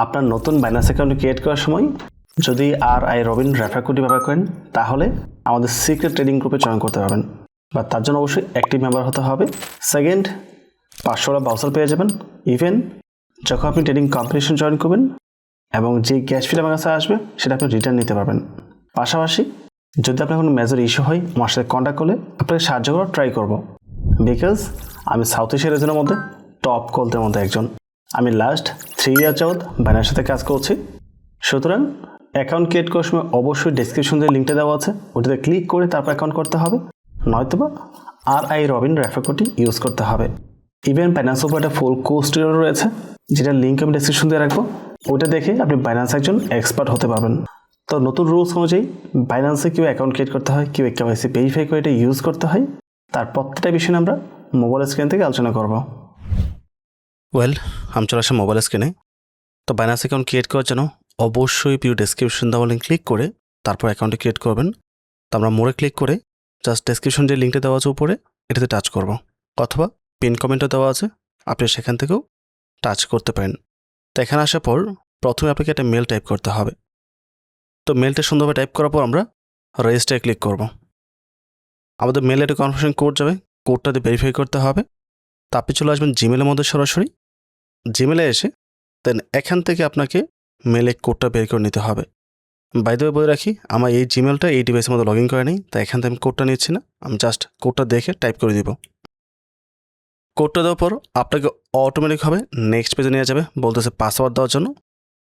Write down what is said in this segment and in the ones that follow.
আপনার নতুন Binance account create করার সময় যদি RI রবিন রেফার কোডটি ব্যবহার করেন তাহলে আমাদের সিক্রেট ট্রেডিং গ্রুপে জয়েন করতে পারবেন, বা তার জন্য অবশ্যই অ্যাক্টিভ মেম্বার হতে হবে। সেকেন্ড, 500 বাউচার পেয়ে যাবেন। ইভেন যখন আপনি ট্রেডিং কম্পিটিশন জয়েন করবেন এবং যে ক্যাশ ফিট আমার কাছে আসবে সেটা আপনি রিটার্ন নিতে পারবেন। পাশাপাশি যদি আপনার কোনো মেজর ইস্যু হয় আমার সাথে কন্ট্যাক্ট করলে আপনাকে সাহায্য করার ট্রাই করব, বিকজ আমি সাউথ এশিয়া রিজনের মধ্যে টপ কলদের মধ্যে একজন। আমি লাস্ট 3 ইয়ার যাবৎ বাইন্যান্সের সাথে কাজ করছি। সুতরাং অ্যাকাউন্ট ক্রিয়েট করার সময় অবশ্যই ডেসক্রিপশন যে লিঙ্কটা দেওয়া আছে ওটাতে ক্লিক করে তারপর অ্যাকাউন্ট করতে হবে, নয়তোবা RI রবিন রেফার কোডটি ইউজ করতে হবে। ইভেন বাইন্যান্স উপর একটা ফুল কোর্স টিউটোরিয়াল রয়েছে যেটা লিঙ্ক আমি ডেসক্রিপশন দিয়ে রাখবো, ওটা দেখে আপনি বাইন্যান্স একজন এক্সপার্ট হতে পারবেন। তো নতুন রুলস অনুযায়ী বাইন্যান্সে কেউ অ্যাকাউন্ট ক্রিয়েট করতে হয়, কেউ KYC ভেরিফাই করে এটা ইউজ করতে হয়, তার প্রত্যেকটা বিষয় আমরা মোবাইল স্ক্রিন থেকে আলোচনা করব। আমি চলে আসলাম মোবাইল স্ক্রিনে। তো বাইন্যান্স অ্যাকাউন্ট ক্রিয়েট করার জন্য অবশ্যই ভিডিও ডেসক্রিপশন দেওয়া লিঙ্ক ক্লিক করে তারপর অ্যাকাউন্টে ক্রিয়েট করবেন। তো আমরা মোড়ে ক্লিক করে জাস্ট ডেসক্রিপশন যে লিঙ্কটা দেওয়া আছে উপরে এটাতে টাচ করব, অথবা পিন কমেন্টও দেওয়া আছে, আপনি সেখান থেকেও টাচ করতে পারেন। তো এখানে আসার পর প্রথমে আপনাকে একটা মেল টাইপ করতে হবে। তো মেলটা সুন্দরভাবে টাইপ করার পর আমরা রেজিস্টারে ক্লিক করব। আমাদের মেলে একটা কনফার্মেশন কোড যাবে, কোডটা দিয়ে ভেরিফাই করতে হবে। তো আপনি চলে আসবেন জিমেলের মধ্যে, সরাসরি জিমেলে এসে দেন এখান থেকে আপনাকে মেলে কোডটা বের করে নিতে হবে। বাই দ্য ওয়ে বলে রাখি, আমার এই জিমেলটা এই ডিভাইসের মধ্যে লগ ইন করে নেই, তাই এখান থেকে আমি কোডটা নিচ্ছি না, আমি জাস্ট কোডটা দেখে টাইপ করে দিব। কোডটা দেওয়ার পর আপনাকে অটোমেটিকভাবে নেক্সট পেজে নিয়ে যাবে, বলতেছে পাসওয়ার্ড দেওয়ার জন্য।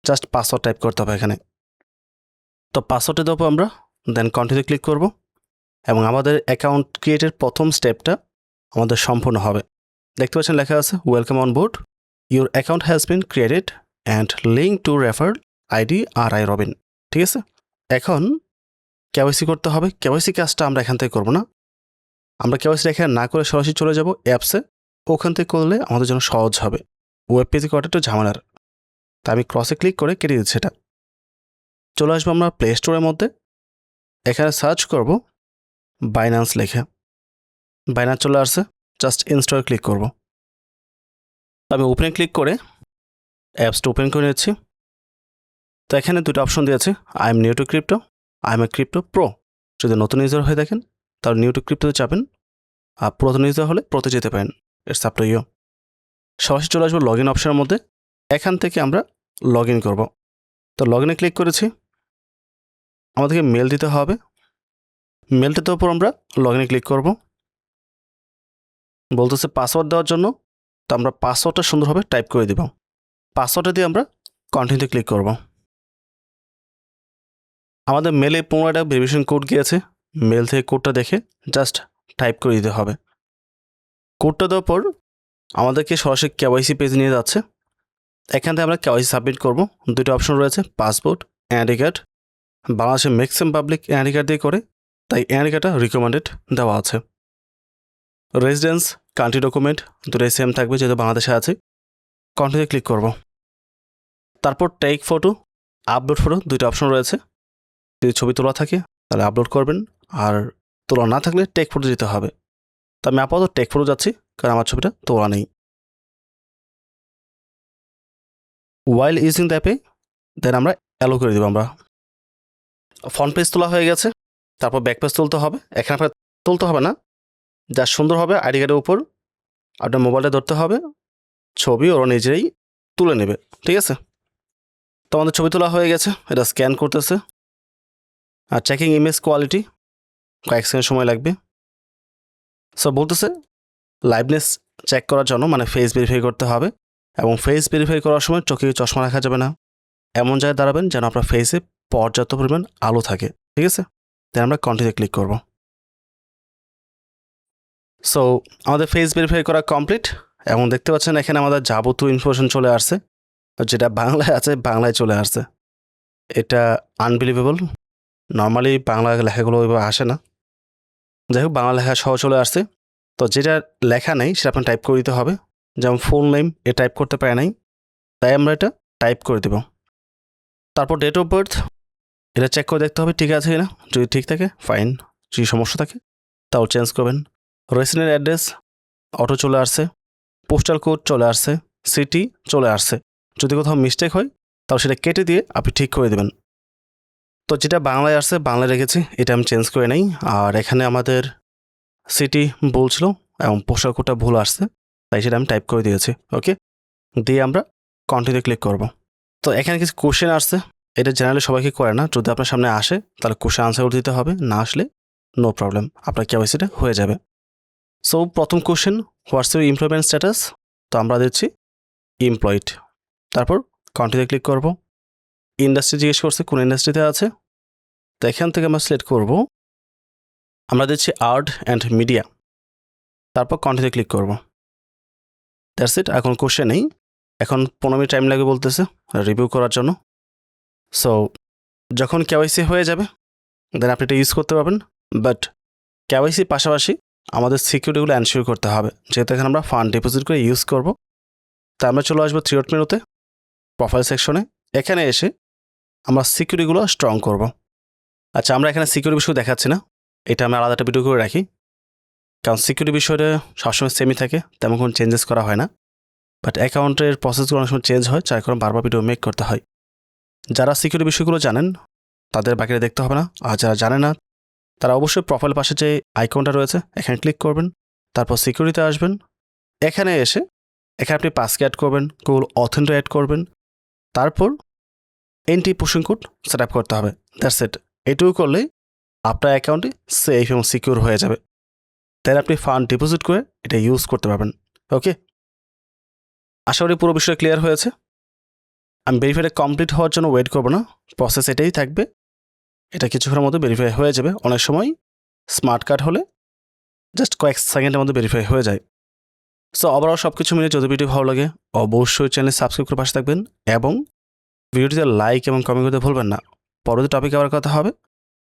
জাস্ট পাসওয়ার্ড টাইপ করতে হবে এখানে। তো পাসওয়ার্ডটা দেওয়ার পর আমরা দেন কন্টিনিউ ক্লিক করব এবং আমাদের অ্যাকাউন্ট ক্রিয়েটের প্রথম স্টেপটা আমাদের সম্পূর্ণ হবে। দেখতে পাচ্ছেন লেখা আছে welcome on board, your account has been created and link to refer ID RI Robin. ঠিক আছে, এখন KYC করতে হবে। KYC কাজটা আমরা এখান থেকে করবো না, আমরা KYC এখানে না করে সরাসরি চলে যাব অ্যাপসে, ওখান থেকে করলে আমাদের জন্য সহজ হবে। ওয়েব পেজে করাটা একটু ঝামেলার, তাই আমি ক্রসে ক্লিক করে কেটে দিচ্ছি এটা। চলে আসবো আমরা প্লে স্টোরের মধ্যে, এখানে সার্চ করব বাইন্যান্স লেখা। বাইন্যান্স চলে আসছে, জাস্ট ইনস্টল ক্লিক করব। আমি ওপেনে ক্লিক করে অ্যাপসটা ওপেন করে নিচ্ছি। তো এখানে দুটো অপশন দিয়েছে, I am new two crypto, I M A crypto pro. যদি নতুন ইউজার হয়ে থাকেন তাহলে নিউ টু ক্রিপ্টোতে যাবেন, আর পুরাতন ইউজার হলে প্রোতে যেতে পারেন, ইটস আপ টু ইউ। সরাসরি চলে আসবো লগ ইন অপশনের মধ্যে, এখান থেকে আমরা লগ ইন করবো। তো লগ ইনে ক্লিক করেছি, আমাদেরকে মেল দিতে হবে। মেলটা দেওয়ার পর আমরা লগ ইনে ক্লিক করব, বলতেছে পাসওয়ার্ড দেওয়ার জন্য। তো আমরা পাসওয়ার্ডটা সুন্দরভাবে টাইপ করে দেব। পাসওয়ার্ডটা দিয়ে আমরা কন্টিনিউতে ক্লিক করব। আমাদের মেলে 15টা ভেরিফিকেশন কোড গিয়েছে, মেল থেকে কোডটা দেখে জাস্ট টাইপ করে দিতে হবে। কোডটা দেওয়ার পর আমাদেরকে সরাসরি KYC পেজ নিয়ে যাচ্ছে। এখান থেকে আমরা KYC সাবমিট করব। দুটো অপশন রয়েছে, পাসপোর্ট, এনআইডি কার্ড। বাংলাদেশের ম্যাক্সিমাম পাবলিক এনআইডি কার্ড দিয়ে করে, তাই এনআইডি কার্ডটা রিকমেন্ডেড দেওয়া আছে। রেসিডেন্স, কান্ট্রি ডকুমেন্ট দুটোই সেম থাকবে যেহেতু বাংলাদেশে আছে। কন্টিনিউ ক্লিক করব। তারপর টেক ফটো, আপলোড ফটো দুটো অপশন রয়েছে। যদি ছবি তোলা থাকে তাহলে আপলোড করবেন, আর তোলা না থাকলে টেক ফটো দিতে হবে। তো আমি আপাতত টেক ফটো যাচ্ছি, কারণ আমার ছবিটা তোলা নেই। ওয়াইল ইউজিং দ্য অ্যাপে দেন আমরা অ্যালো করে দেবো। আমরা ফ্রন্ট পেজ তোলা হয়ে গেছে, তারপর ব্যাক পেজ তুলতে হবে। এখানে আপনার তুলতে হবে না, যা সুন্দর হবে আইডি কার্ডের উপর আপনার মোবাইলটা ধরতে হবে, ছবি ওরা নিজেই তুলে নেবে। ঠিক আছে, তো আমাদের ছবি তোলা হয়ে গেছে, এটা স্ক্যান করতেছে। আর চেকিং ইমেজ কোয়ালিটি, কয়েক সেকেন্ড সময় লাগবে। সো বলতেছে লাইভনেস চেক করার জন্য, মানে ফেস ভেরিফাই করতে হবে, এবং ফেস ভেরিফাই করার সময় চোখে চশমা রাখা যাবে না, এমন জায়গায় দাঁড়াবেন যেন আপনার ফেসে পর্যাপ্ত পরিমাণ আলো থাকে। ঠিক আছে, দেন আমরা কন্টিনিউ ক্লিক করব। সো আমাদের ফেস ভেরিফাই করা কমপ্লিট, এবং দেখতে পাচ্ছেন এখানে আমাদের যাবতীয় ইনফরমেশন চলে আসছে, যেটা বাংলায় আছে বাংলায় চলে আসছে। এটা আনবিলিভেবল, নর্মালি বাংলা লেখাগুলো ওইভাবে আসে না। যাই হোক, বাংলা লেখা সহ চলে আসছে। তো যেটা লেখা নেই সেটা আপনার টাইপ করে দিতে হবে, যেমন ফুল নেম এ টাইপ করতে পারে নাই, তাই আমরা এটা টাইপ করে দেব। তারপর ডেট অফ বার্থ, এটা চেক করে দেখতে হবে ঠিক আছে কিনা, যদি ঠিক থাকে ফাইন, যদি সমস্যা থাকে তাও চেঞ্জ করবেন। রেসিডেন্ট অ্যাড্রেস অটো চলে আসছে, পোস্টাল কোড চলে আসছে, সিটি চলে আসছে। যদি কোথাও মিস্টেক হয় তাহলে সেটা কেটে দিয়ে আপনি ঠিক করে দেবেন। তো যেটা বাংলায় আসছে বাংলায় রেখেছি, এটা আমি চেঞ্জ করে নেই। আর এখানে আমাদের সিটি বলছিল এবং পোশাক কোডটা ভুল আসছে, তাই সেটা আমি টাইপ করে দিয়েছি। ওকে, দিয়ে আমরা কন্টিনিউ ক্লিক করব। তো এখানে কিছু কোশ্চেন আসছে, এটা জেনারেলি সবাইকে করে না। যদি আপনার সামনে আসে তাহলে কোশ্চেন আনসার করে দিতে হবে, না আসলে নো প্রবলেম, আপনার কেওয়াইসিটা হয়ে যাবে। সো প্রথম question, what's your employment status? তো আমরা দিচ্ছি এমপ্লয়েড, তারপর কন্টিনিউ ক্লিক করব। ইন্ডাস্ট্রি জিজ্ঞেস করছে কোন ইন্ডাস্ট্রিতে আছে, তো এখান থেকে আমরা সিলেক্ট করব, আমরা দিচ্ছি আর্ট অ্যান্ড মিডিয়া, তারপর কন্টিনিউ ক্লিক করব। That's it. এখন কোশ্চেন নেই, এখন 15 মিনিট টাইম লাগবে বলতেছে রিভিউ করার জন্য। সো যখন কেওয়াইসি হয়ে যাবে দেন আপনি এটা ইউজ করতে পারবেন। বাট কেওয়াইসির পাশাপাশি আমাদের সিকিউরিটিগুলো এনশিওর করতে হবে, যেহেতু এখানে আমরা ফান্ড ডিপোজিট করে ইউজ করব। তা আমরা চলে আসবো 3 ডট মেনুতে, প্রোফাইল সেকশনে। এখানে এসে আমরা সিকিউরিটিগুলো স্ট্রং করব। আচ্ছা, আমরা এখানে সিকিউরিটি বিষয় দেখাচ্ছি না, এটা আমি আলাদা একটা ভিডিও করে রাখি, কারণ সিকিউরিটি বিষয়টা সবসময় সেমই থাকে, তেমন কোনো চেঞ্জেস করা হয় না। বাট অ্যাকাউন্টের প্রসেসগুলো অনেক সময় চেঞ্জ হয়, যার কারণে বারবার ভিডিও মেক করতে হয়। যারা সিকিউরিটি বিষয়গুলো জানেন তাদের বাকিটা দেখতে হবে না, আর যারা জানে না তারা অবশ্যই প্রোফাইল পাশে যে আইকনটা রয়েছে এখানে ক্লিক করবেন, তারপর সিকিউরিটিতে আসবেন। এখানে এসে এখানে আপনি পাসকে অ্যাড করবেন, গুগল অথেন্টিক অ্যাড করবেন, তারপর N T pushing code set up করতে হবে। That's it. এটুকু করলেই আপনার অ্যাকাউন্টটি সেফ এবং সিকিউর হয়ে যাবে। দেন আপনি ফান্ড ডিপোজিট করে এটা ইউজ করতে পারবেন। ওকে, আশা করি পুরো বিষয়টা ক্লিয়ার হয়েছে। আমি ভেরিফাইটা কমপ্লিট হওয়ার জন্য ওয়েট করবো না, প্রসেস এটাই থাকবে। এটা কিছুক্ষণের মধ্যে ভেরিফাই হয়ে যাবে। অনেক সময় স্মার্ট কার্ড হলে জাস্ট কয়েক সেকেন্ডের মধ্যে ভেরিফাই হয়ে যায়। সো ওভারঅল সব কিছু মিলে যদি ভিডিও ভালো লাগে অবশ্যই চ্যানেল সাবস্ক্রাইব করে পাশে থাকবেন এবং ভিডিওটিতে লাইক এবং কমেন্ট করতে ভুলবেন না। পরবর্তী টপিকে আবার কথা হবে।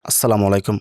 আসসালামু আলাইকুম।